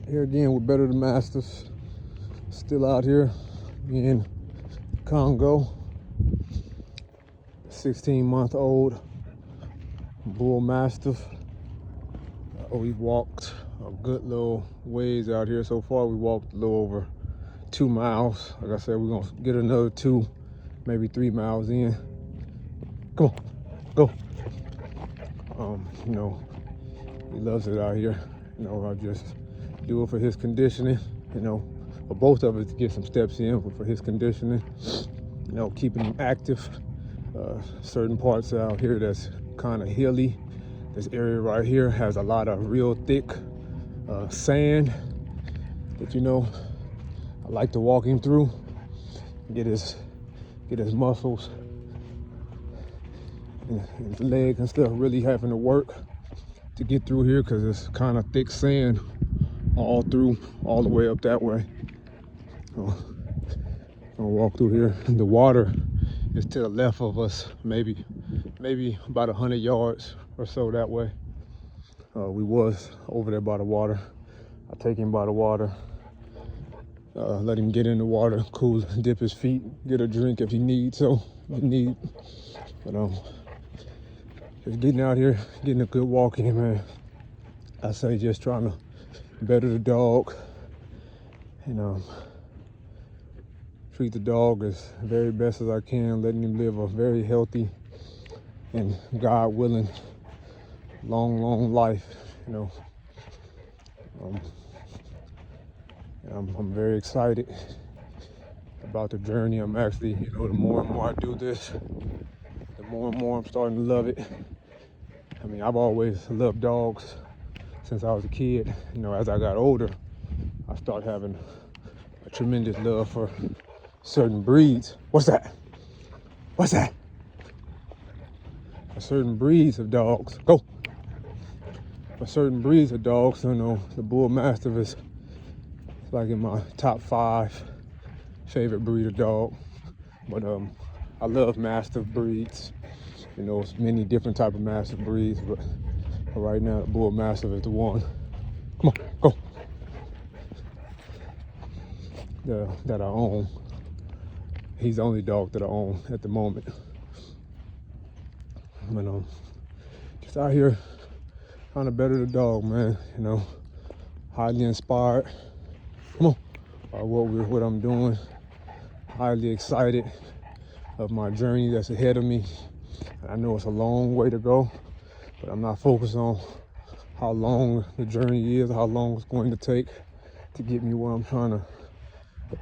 Here again with Better the Masters. Still out here in Congo. 16-month-old bull mastiff. We've walked a good little ways out here so far. We walked a little over 2 miles. Like I said, we're gonna get another 2, maybe 3 miles in. Come on, go. You know, he loves it out here. You know, I just do it for his conditioning, you know, for both of us to get some steps in for his conditioning, you know, keeping him active. Certain parts out here that's kind of hilly. This area right here has a lot of real thick sand that, you know, I like to walk him through, get his muscles and his legs and stuff really having to work to get through here because it's kind of thick sand all the way up that way. So I'll walk through here. The water is to the left of us, maybe about 100 yards or so that way. We was over there by the water. I take him by the water, let him get in the water, cool, dip his feet, get a drink if he needs. But just getting out here, getting a good walk in, man. I say just trying to better the dog, and treat the dog as very best as I can, letting him live a very healthy and God willing long life, you know. I'm very excited about the journey. I'm actually, you know, the more and more I do this, the more and more I'm starting to love it. I mean, I've always loved dogs since I was a kid. You know, as I got older, I started having a tremendous love for certain breeds. What's that? What's that? For certain breeds of dogs. Go. For certain breeds of dogs, you know, the Bull Mastiff is like in my top 5 favorite breed of dog. But I love Mastiff breeds. You know, it's many different type of Mastiff breeds, but right now the Bull Mastiff is the one. Come on, go. That I own. He's the only dog that I own at the moment. But just out here trying to better the dog, man. You know, highly inspired. Come on, by what I'm doing. Highly excited of my journey that's ahead of me. I know it's a long way to go, but I'm not focused on how long the journey is, how long it's going to take to get me where I'm trying to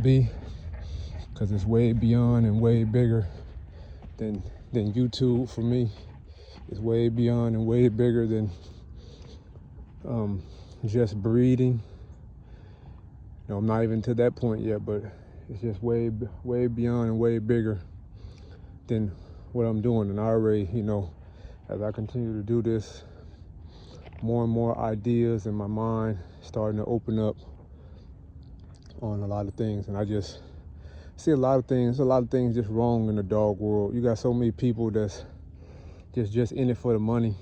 be, because it's way beyond and way bigger than YouTube for me. It's way beyond and way bigger than just breeding. You know, I'm not even to that point yet, but it's just way beyond and way bigger than what I'm doing. And I already, you know, as I continue to do this, more and more ideas in my mind starting to open up on a lot of things. And I just see a lot of things just wrong in the dog world. You got so many people that's just in it for the money,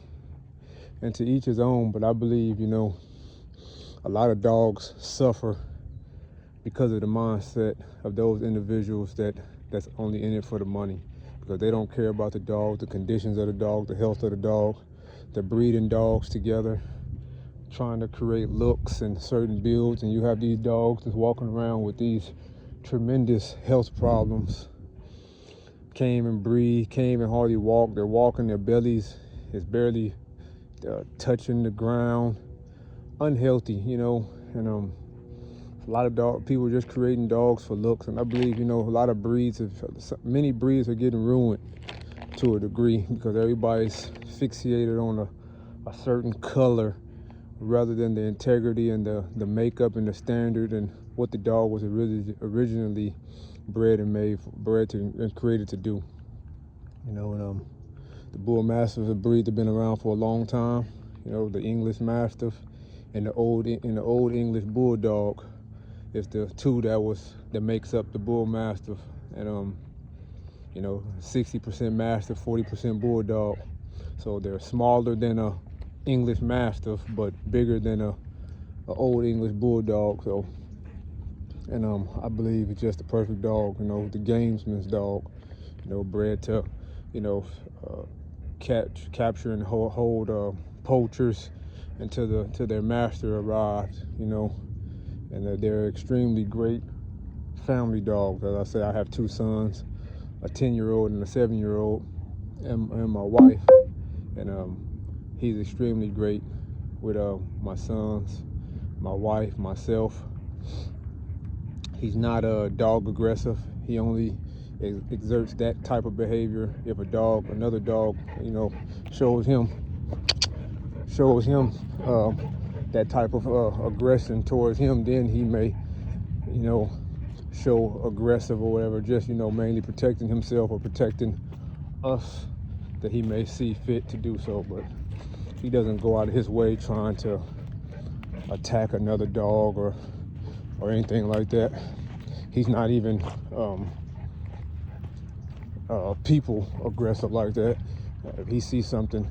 and to each his own. But I believe, you know, a lot of dogs suffer because of the mindset of those individuals that's only in it for the money, because they don't care about the dog, the conditions of the dog, the health of the dog. They're breeding dogs together, trying to create looks and certain builds, and you have these dogs that's walking around with these tremendous health problems. Can't even breathe, can't even hardly walk. They're walking, their bellies is barely touching the ground. Unhealthy, you know. And a lot of people just creating dogs for looks. And I believe, you know, a lot of many breeds are getting ruined to a degree because everybody's fixated on a certain color rather than the integrity and the makeup and the standard and what the dog was originally bred and created to do. You know, and the Bull Mastiff is a breed that's been around for a long time. You know, the English Mastiff and the old English Bulldog is the two that makes up the Bull Mastiff. And you know, 60% Mastiff, 40% Bulldog. So they're smaller than a English Mastiff, but bigger than a old English bulldog. So, and I believe it's just the perfect dog. The gamesman's dog. Bred to, uh, capture and hold poachers until their master arrives. And they're extremely great family dogs. As I say, I have two sons, a 10-year-old and a 7-year-old, and my wife. And he's extremely great with my sons, my wife, myself. He's not dog aggressive. He only exerts that type of behavior if another dog, shows him that type of aggression towards him. Then he may, show aggressive or whatever, just mainly protecting himself or protecting us, that he may see fit to do so. But he doesn't go out of his way trying to attack another dog or anything like that. He's not even people aggressive like that. If he sees something,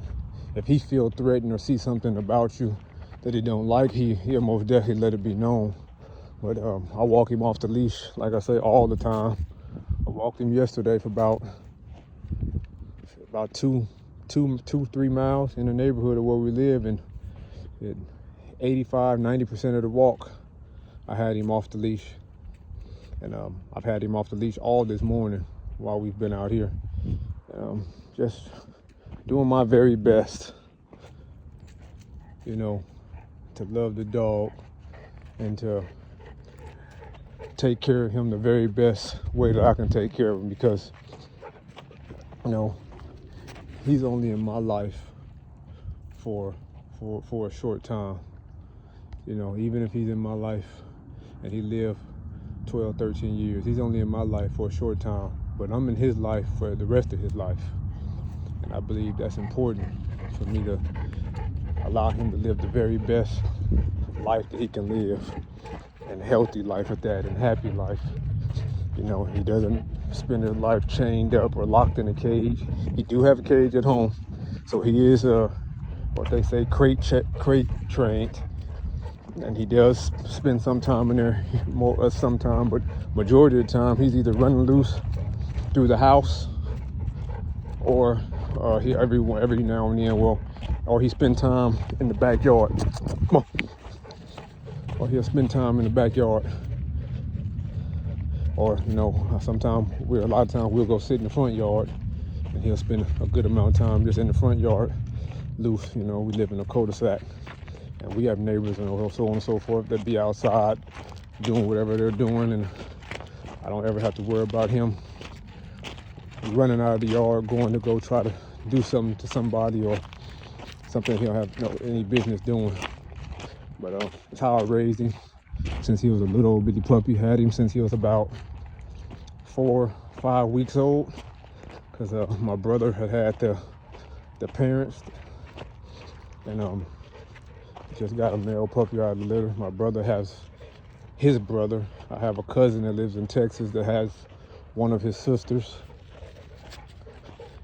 if he feels threatened or sees something about you that he don't like, he'll most definitely let it be known. But I walk him off the leash, like I say, all the time. I walked him yesterday for about 3 miles in the neighborhood of where we live, and 85-90% of the walk I had him off the leash. And I've had him off the leash all this morning while we've been out here. Just doing my very best, to love the dog and to take care of him the very best way that I can take care of him, because he's only in my life for a short time. Even if he's in my life and he lived 12, 13 years, he's only in my life for a short time, but I'm in his life for the rest of his life. And I believe that's important for me, to allow him to live the very best life that he can live, and healthy life at that, and happy life. He doesn't spend his life chained up or locked in a cage. He do have a cage at home, so he is what they say, crate trained, and he does spend some time in there, sometime, but majority of the time he's either running loose through the house, or every now and then, or he spend time in the backyard. Come on. Or he'll spend time in the backyard. Or, a lot of times we'll go sit in the front yard, and he'll spend a good amount of time just in the front yard, loose. We live in a cul-de-sac, and we have neighbors and so on and so forth that be outside doing whatever they're doing, and I don't ever have to worry about him running out of the yard, going to go try to do something to somebody, or something he'll have any business doing. But it's how I raised him since he was a little old bitty puppy. Had him since he was about 4, 5 weeks old, because my brother had the parents, and just got a male puppy out of the litter. My brother has his brother. I have a cousin that lives in Texas that has one of his sisters,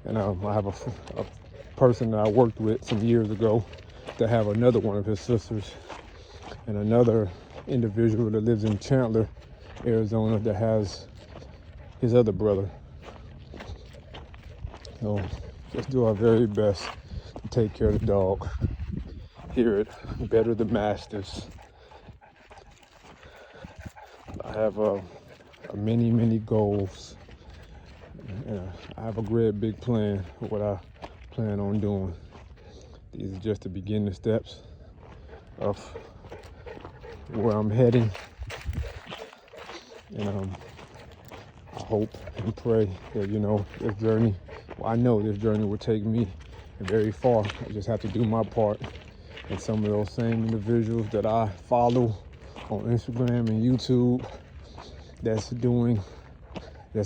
and I have a person that I worked with some years ago that have another one of his sisters, and another individual that lives in Chandler, Arizona, that has his other brother. So just do our very best to take care of the dog here at Better the Masters. I have many goals. I have a great big plan for what I plan on doing. These are just the beginning steps of where I'm heading, and I hope and pray that this journey, I know this journey will take me very far. I just have to do my part. And some of those same individuals that I follow on Instagram and YouTube that's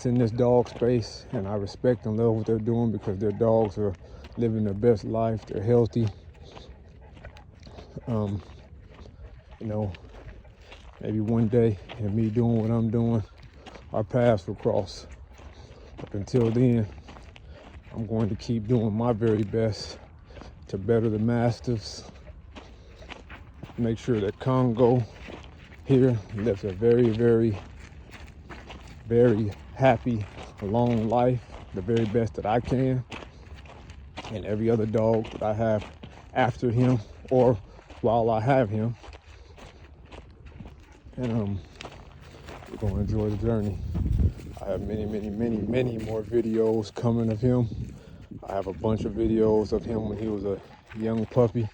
in this dog space, and I respect and love what they're doing, because their dogs are living their best life. They're healthy. Maybe one day, and me doing what I'm doing, our paths will cross. Up until then, I'm going to keep doing my very best to better the Masters, make sure that Congo here lives a very, very, very happy, long life, the very best that I can. And every other dog that I have after him or while I have him. And we're gonna enjoy the journey. I have many, many, many, many more videos coming of him. I have a bunch of videos of him when he was a young puppy,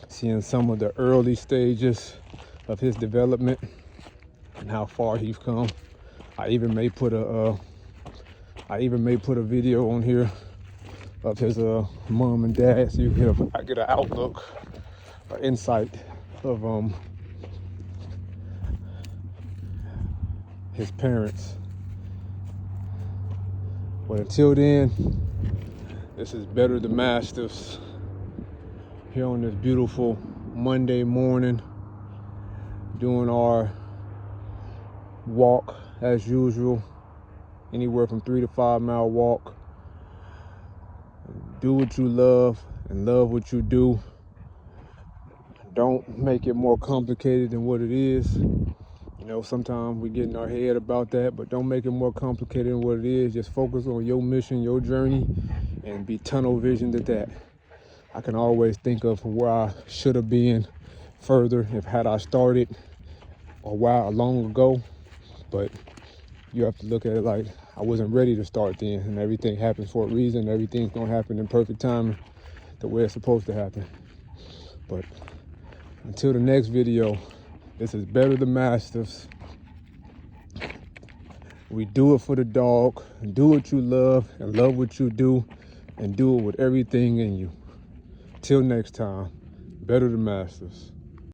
seeing some of the early stages of his development and how far he's come. I even may put a video on here of his mom and dad, so you get an outlook, an insight of his parents. But until then, this is Better the Mastiffs here on this beautiful Monday morning, doing our walk as usual, anywhere from 3 to 5 mile walk. Do what you love and love what you do. Don't make it more complicated than what it is. You know, sometimes we get in our head about that, but don't make it more complicated than what it is. Just focus on your mission, your journey, and be tunnel visioned at that. I can always think of where I should have been further if had I started a while long ago, but you have to look at it like I wasn't ready to start then, and everything happens for a reason. Everything's gonna happen in perfect timing, the way it's supposed to happen. But until the next video, this is Better the Mastiffs. We do it for the dog, and do what you love and love what you do, and do it with everything in you. Till next time, Better the Mastiffs.